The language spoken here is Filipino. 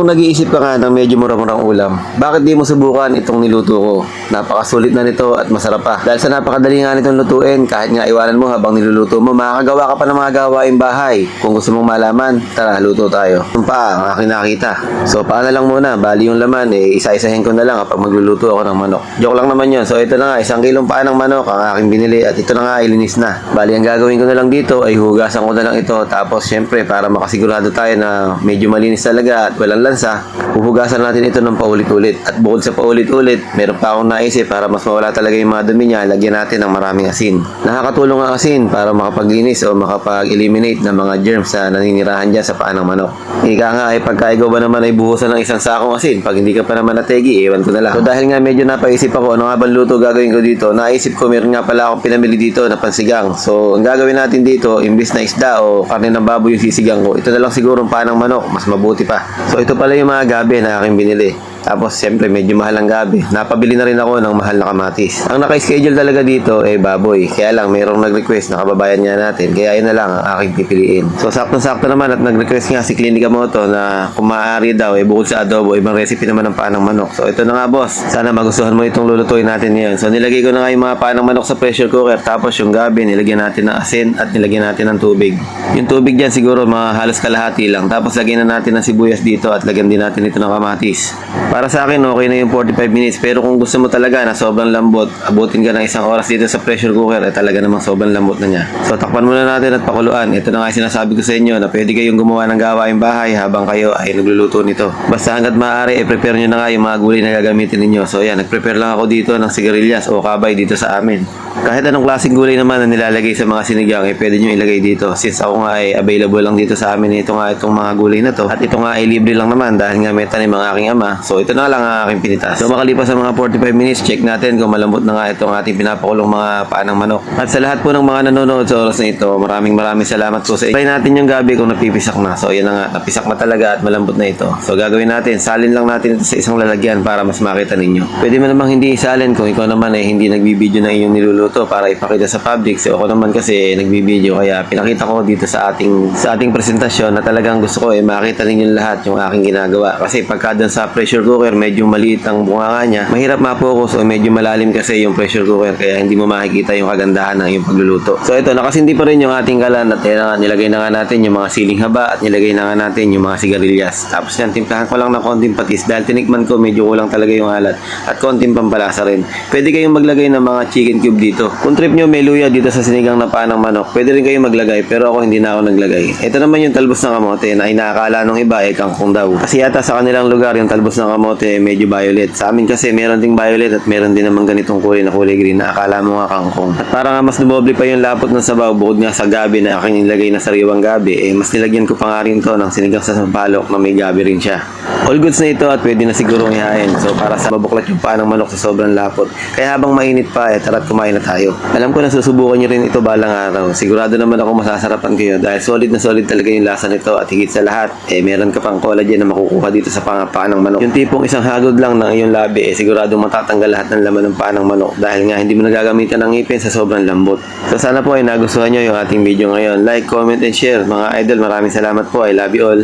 Kung nag-iisip ka nga ng medyo mura-murang ulam, bakit di mo subukan itong niluto ko? Napakasulit na nito at masarap pa. Dahil sa napakadali nga nitong lutuin, kahit nga iwanan mo habang niluluto mo, makakagawa ka pa ng mga gawaing bahay. Kung gusto mong malaman, tara, luto tayo. Yung pa, ang aking nakita. So, paano lang muna, bali yung laman, isa-isahin ko na lang kapag magluluto ako ng manok. Joke lang naman yun. So, ito na nga, 1 kilong paa ng manok ang aking binili at ito na nga, ilinis na. Bali, ang gagawin ko na lang dito ay hugasan ko na lang ito. Tapos, syempre, para makasigurado tayo na medyo malinis talaga at walang lansa, huhugasan natin ito ng paulit-ulit. At bukod sa paulit-ulit, meron pa akong naisip para mas mawala talaga yung mga dumi niya, lagyan natin ng maraming asin. Nakakatulong ang asin para makapaglinis o makapag-eliminate ng mga germs na naninirahan dyan sa paa ng manok. Ika nga ay pagka ikaw ba naman ay buhusan ng 1 sakong asin, pag hindi ka pa naman nategi, ewan ko na lang. So dahil nga medyo napaisip ako ano nga bang luto gagawin ko dito, naisip ko meron nga pala akong pinamili dito na pansigang. So ang gagawin natin dito, imbis na isda o karne ng baboy yung sisigang ko, ito na lang siguro ang paa ng manok, mas mabuti pa. So ito pala yung mga gabi na aking binili. Tapos, siyempre, medyo mahal ang gabi. Napabili na rin ako ng mahal na kamatis. Ang naka-schedule talaga dito ay baboy. Kaya lang, mayroong nag-request na kababayan nga natin. Kaya yun na lang ang aking pipiliin. So, sakto-sakto naman at nag-request nga si Clinica Moto na kung maaari daw, bukod sa adobo, ibang recipe naman ng paa ng manok. So, ito na nga, boss. Sana magustuhan mo itong lulutuin natin ngayon. So, nilagay ko na nga yung mga paa ng manok sa pressure cooker. Tapos, yung gabi, nilagyan natin ng asin at nilagyan natin ng tubig. Yung tubig dyan, siguro, mga halos kalahati lang. Tapos, lagyan na natin ng sibuyas dito at lagyan din natin ito ng kamatis. Para sa akin, okay na yung 45 minutes. Pero kung gusto mo talaga na sobrang lambot, abutin ka ng 1 oras dito sa pressure cooker, talaga namang sobrang lambot na niya. So, takpan muna natin at pakuluan. Ito na nga sinasabi ko sa inyo na pwede kayong gumawa ng gawaing bahay habang kayo ay nagluluto nito. Basta hanggat maaari, prepare nyo na nga yung mga gulay na gagamitin ninyo. So, yan, nag-prepare lang ako dito ng sigarilyas o kabay dito sa amin. Kahit anong klaseng gulay naman na nilalagay sa mga sinigang, pwede nyo ilagay dito. Since ako nga ay available lang dito sa amin, itong mga gulay na to. At ito nga ay libre lang naman dahil nga may tanim ang aking ama. So, ito na lang ang aking pinitas. So, makalipas sa mga 45 minutes, check natin kung malambot na nga itong ating pinapakulong mga paa ng manok. At sa lahat po ng mga nanonood sa oras na ito, maraming salamat po sa try natin yung gabi kung napipisak na. So, yan na nga, napisak na talaga at malambot na ito. So, gagawin natin, salin lang natin ito sa isang lalagyan para mas makita ninyo. Pwede mo namang hindi isalin kung ikaw naman ay hindi nagbibideo ng iyong niluluto para ipakita sa public. So, ako naman kasi nagbibideo kaya pinakita ko dito sa ating presentasyon na talagang gusto ko makita ninyo lahat yung aking ginagawa. Kasi pagka dun sa pressure cooker, medyo maliit ang bunganga niya, mahirap ma-focus o medyo malalim kasi yung pressure cooker kaya hindi mo makikita yung kagandahan ng yung pagluluto. So ito, nakasindi pa rin yung ating kalan at nilagay na nga natin yung mga siling haba at nilagay na nga natin yung mga sigarilyas. Tapos yan, timplahan ko lang ng konting patis dahil tinikman ko medyo kulang talaga yung alat at konting pampalasa rin. Pwede kayong maglagay ng mga chicken cube dito. Kung trip nyo may luya dito sa sinigang na paa ng manok, pwede rin kayong maglagay pero ako hindi na ako naglagay. Ito naman yung talbos ng kamote na inaakala nung iba ay kangkong daw. Kasi yata sa kanilang lugar yung talbos ng kamote medyo violet. Sa amin kasi meron ding violet at meron din naman ganitong kulay na kulay green na akala mo nga kangkong. At para nga mas dumoble pa yung lapot ng sabaw bukod nga sa gabi na aking nilagay na sariwang gabi, mas nilagyan ko pa nga rin to ng sinigang sa sampalok na may gabi rin siya. All goods na ito at pwede na sigurong ihain. So para sa mabuklat yung paa ng manok sa sobrang lapot. Kaya habang mainit pa, tara't kumain na tayo. Alam ko na susubukan nyo rin ito balang araw. Sigurado naman ako masasarapan kayo dahil solid na solid talaga yung lasa nito at higit sa lahat, meron ka pang collagen na makukuha dito sa paa ng manok. Yung tipong isang hagod lang ng iyong labi, sigurado matatanggal lahat ng laman ng paa ng manok dahil nga hindi mo nagagamitan ng ngipin sa sobrang lambot. So sana po ay nagustuhan nyo yung ating video ngayon. Like, comment, and share. Mga idol, maraming salamat po. I love you all.